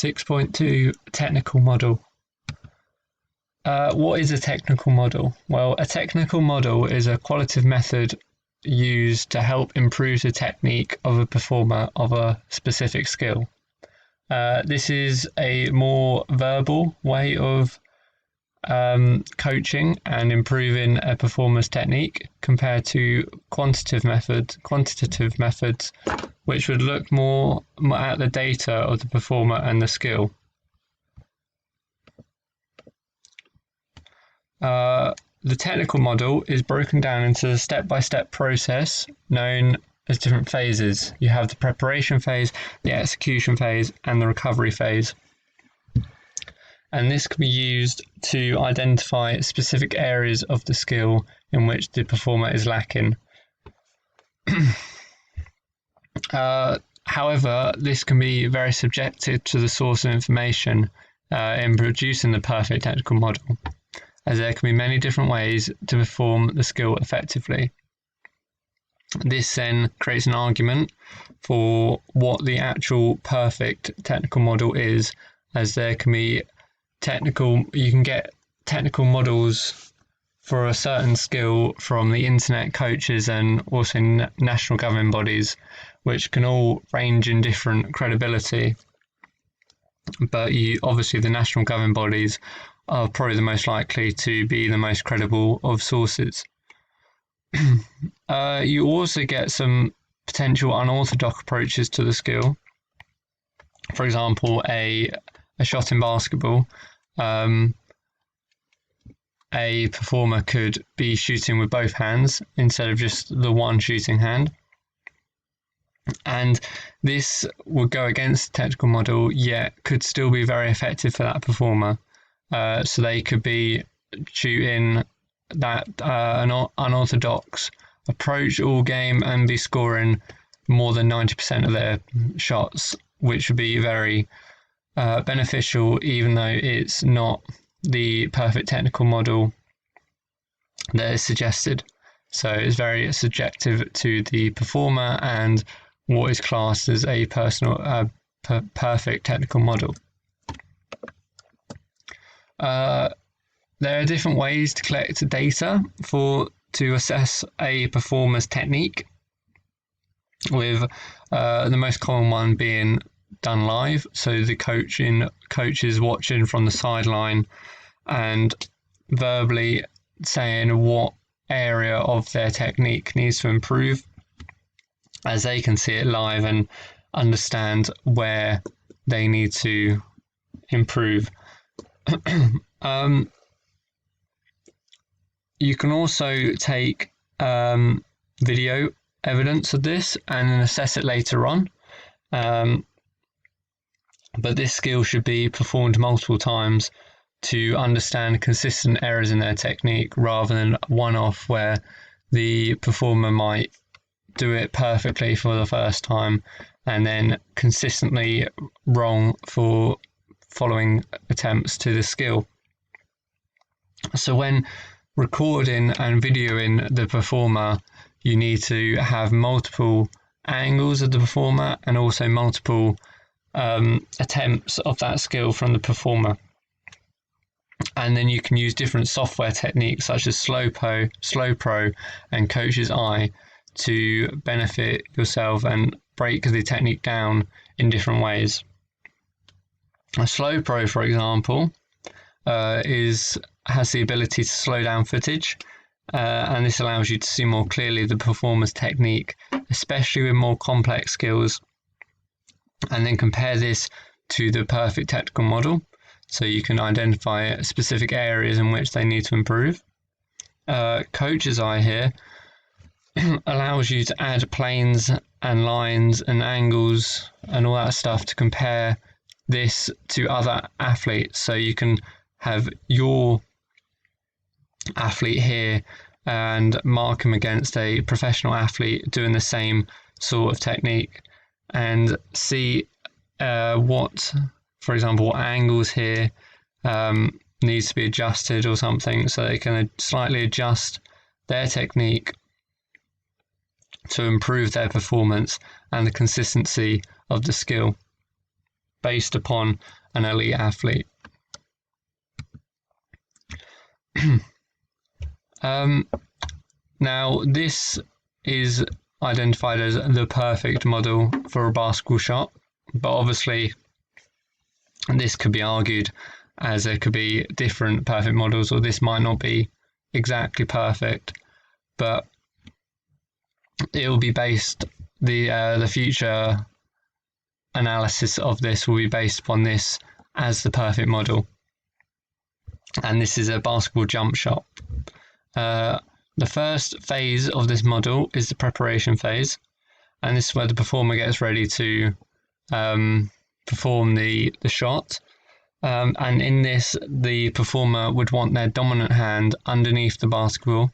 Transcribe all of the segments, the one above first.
6.2 Technical Model. What is a technical model? Well, a technical model is a qualitative method used to help improve the technique of a performer of a specific skill. This is a more verbal way of coaching and improving a performer's technique compared to quantitative methods, which would look more at the data of the performer and the skill. The technical model is broken down into a step-by-step process known as different phases. You have the preparation phase, the execution phase, and the recovery phase. And this can be used to identify specific areas of the skill in which the performer is lacking. However, this can be very subjective to the source of information in producing the perfect technical model, as there can be many different ways to perform the skill effectively. This then creates an argument for what the actual perfect technical model is, as there can be you can get technical models for a certain skill from the internet, coaches, and also national governing bodies, which can all range in different credibility. But obviously the national governing bodies are probably the most likely to be the most credible of sources. You also get some potential unorthodox approaches to the skill. For example, a shot in basketball. A performer could be shooting with both hands instead of just the one shooting hand. And this would go against the technical model, yet could still be very effective for that performer. So they could be shooting that an unorthodox approach all game and be scoring more than 90% of their shots, which would be very beneficial, even though it's not the perfect technical model that is suggested. So it's very subjective to the performer and what is classed as a perfect technical model. There are different ways to collect data to assess a performer's technique, with the most common one being done live. So the coach is watching from the sideline and verbally saying what area of their technique needs to improve, as they can see it live and understand where they need to improve. You can also take video evidence of this and then assess it later on. But this skill should be performed multiple times to understand consistent errors in their technique, rather than one-off where the performer might do it perfectly for the first time and then consistently wrong for following attempts to the skill. So when recording and videoing the performer, you need to have multiple angles of the performer and also multiple attempts of that skill from the performer. And then you can use different software techniques such as SlowPro and Coach's Eye to benefit yourself and break the technique down in different ways. SlowPro, for example, has the ability to slow down footage, and this allows you to see more clearly the performer's technique, especially with more complex skills, and then compare this to the perfect technical model, so you can identify specific areas in which they need to improve. Coach's Eye here allows you to add planes and lines and angles and all that stuff to compare this to other athletes, so you can have your athlete here and mark him against a professional athlete doing the same sort of technique, and see for example, what angles here needs to be adjusted or something, so they can slightly adjust their technique to improve their performance and the consistency of the skill. based upon an elite athlete. Now, this is identified as the perfect model for a basketball shot, but obviously this could be argued as there could be different perfect models, or this might not be exactly perfect, but it will be based, the future analysis of this will be based upon this as the perfect model. And this is a basketball jump shot. The first phase of this model is the preparation phase, and this is where the performer gets ready to perform the shot. And in this, the performer would want their dominant hand underneath the basketball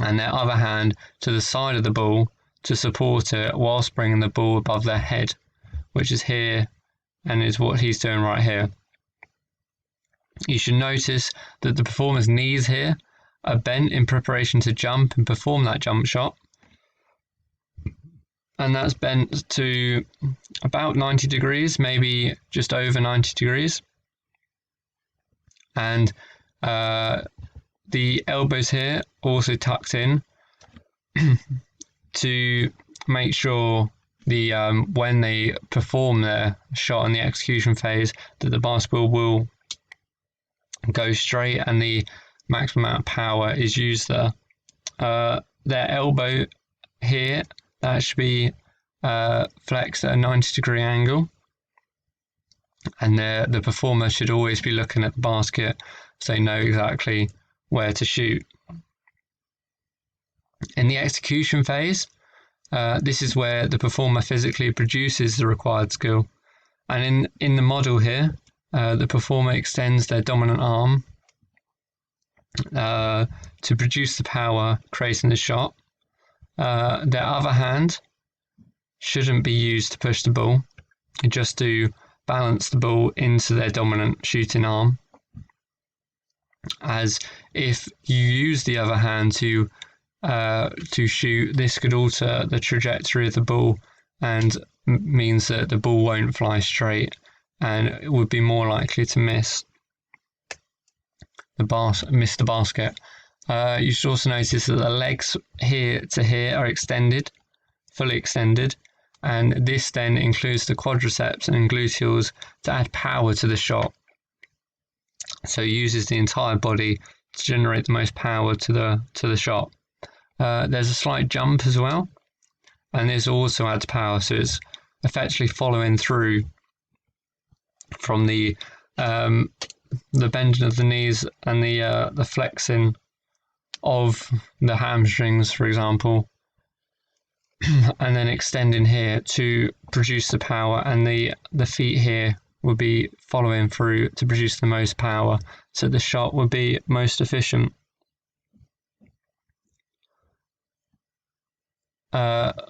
and their other hand to the side of the ball to support it whilst bringing the ball above their head, which is here and is what he's doing right here. You should notice that the performer's knees here are bent in preparation to jump and perform that jump shot. And that's bent to about 90 degrees, maybe just over 90 degrees. And the elbows here also tucked in to make sure when they perform their shot in the execution phase that the basketball will go straight and the maximum amount of power is used there. Their elbow here, that should be flexed at a 90-degree angle, and the performer should always be looking at the basket so they know exactly where to shoot. In the execution phase, this is where the performer physically produces the required skill, and in the model here, the performer extends their dominant arm to produce the power creating the shot. Their other hand shouldn't be used to push the ball, just to balance the ball into their dominant shooting arm, as if you use the other hand to shoot, this could alter the trajectory of the ball and means that the ball won't fly straight and it would be more likely to miss the basket. You should also notice that the legs here to here are extended, fully extended, and this then includes the quadriceps and gluteals to add power to the shot. So it uses the entire body to generate the most power to the shot. There's a slight jump as well, and this also adds power, so it's effectively following through from the bending of the knees and the flexing of the hamstrings, for example, and then extending here to produce the power, and the feet here will be following through to produce the most power, so the shot will be most efficient.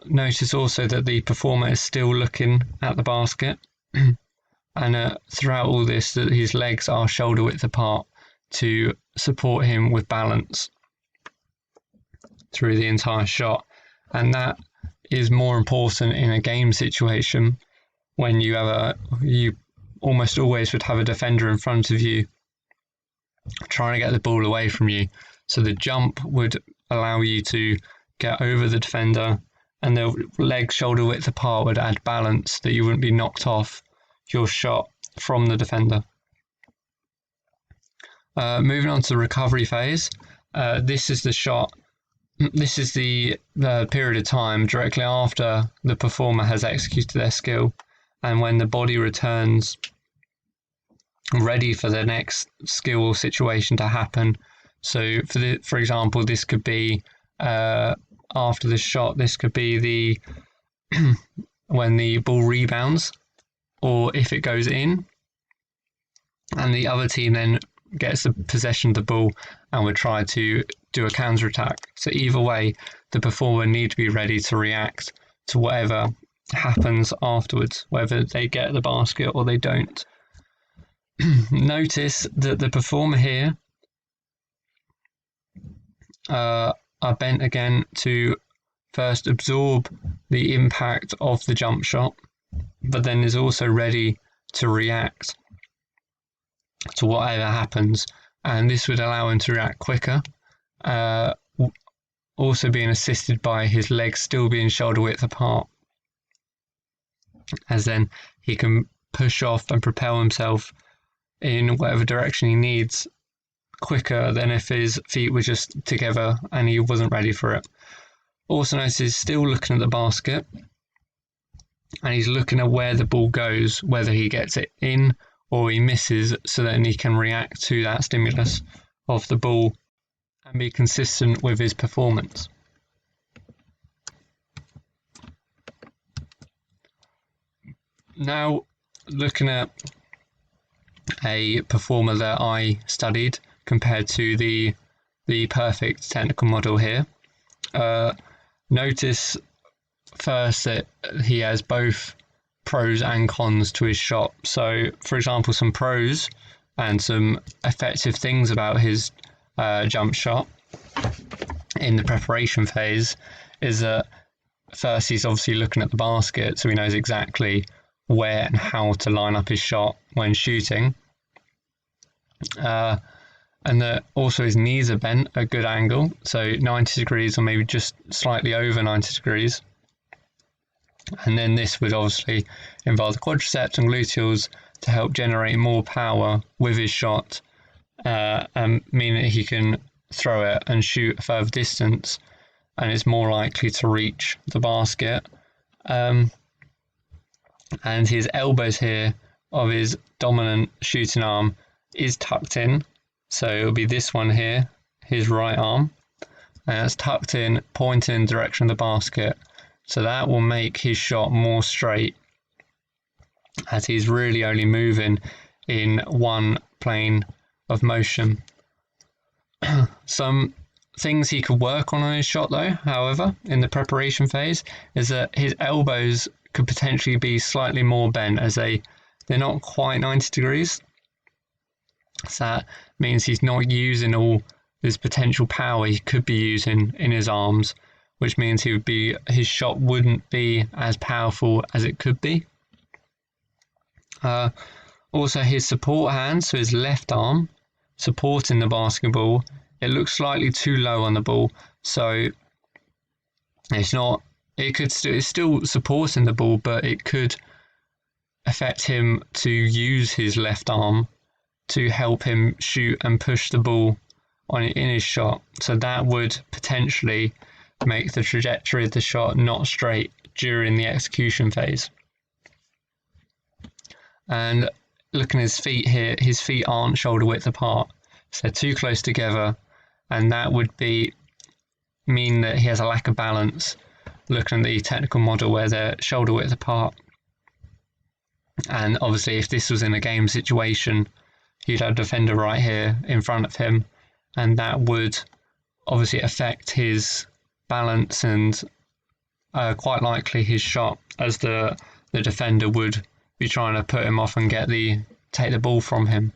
Notice also that the performer is still looking at the basket, and throughout all this that his legs are shoulder width apart to support him with balance through the entire shot. And that is more important in a game situation when you almost always would have a defender in front of you trying to get the ball away from you. So the jump would allow you to get over the defender, and the legs shoulder width apart would add balance that you wouldn't be knocked off your shot from the defender. Moving on to the recovery phase, this is the shot. This is the period of time directly after the performer has executed their skill, and when the body returns ready for the next skill or situation to happen. So for example, this could be after the shot, this could be when the ball rebounds, or if it goes in and the other team then gets the possession of the ball and would try to do a counter-attack. So either way, the performer need to be ready to react to whatever happens afterwards, whether they get the basket or they don't. Notice that the performer here are bent again to first absorb the impact of the jump shot, but then is also ready to react to whatever happens, and this would allow him to react quicker, also being assisted by his legs still being shoulder width apart, as then he can push off and propel himself in whatever direction he needs quicker than if his feet were just together and he wasn't ready for it. Also notice he's still looking at the basket, and he's looking at where the ball goes, whether he gets it in or he misses, so that he can react to that stimulus of the ball and be consistent with his performance. Now, looking at a performer that I studied compared to the perfect technical model here, notice first that he has both pros and cons to his shot. So, for example, some pros and some effective things about his jump shot in the preparation phase is that first he's obviously looking at the basket, so he knows exactly where and how to line up his shot when shooting. And that also his knees are bent at a good angle, so 90 degrees or maybe just slightly over 90 degrees. And then this would obviously involve the quadriceps and gluteals to help generate more power with his shot, and mean that he can throw it and shoot a further distance, and it's more likely to reach the basket. And his elbows here of his dominant shooting arm is tucked in, so it'll be this one here, his right arm, and it's tucked in, pointing in the direction of the basket. So that will make his shot more straight, as he's really only moving in one plane of motion. Some things he could work on his shot though, however, in the preparation phase, is that his elbows could potentially be slightly more bent, as they're not quite 90 degrees. So that means he's not using all this potential power he could be using in his arms, which means his shot wouldn't be as powerful as it could be. Also, his support hand, so his left arm supporting the basketball, it looks slightly too low on the ball, so it's still supporting the ball, but it could affect him to use his left arm to help him shoot and push the ball in his shot. So that would potentially make the trajectory of the shot not straight during the execution phase. And looking at his feet here, his feet aren't shoulder width apart, so they're too close together, and that would mean that he has a lack of balance, looking at the technical model where they're shoulder width apart. And obviously if this was in a game situation, he'd have a defender right here in front of him, and that would obviously affect his balance and quite likely his shot, as the defender would be trying to put him off and take the ball from him.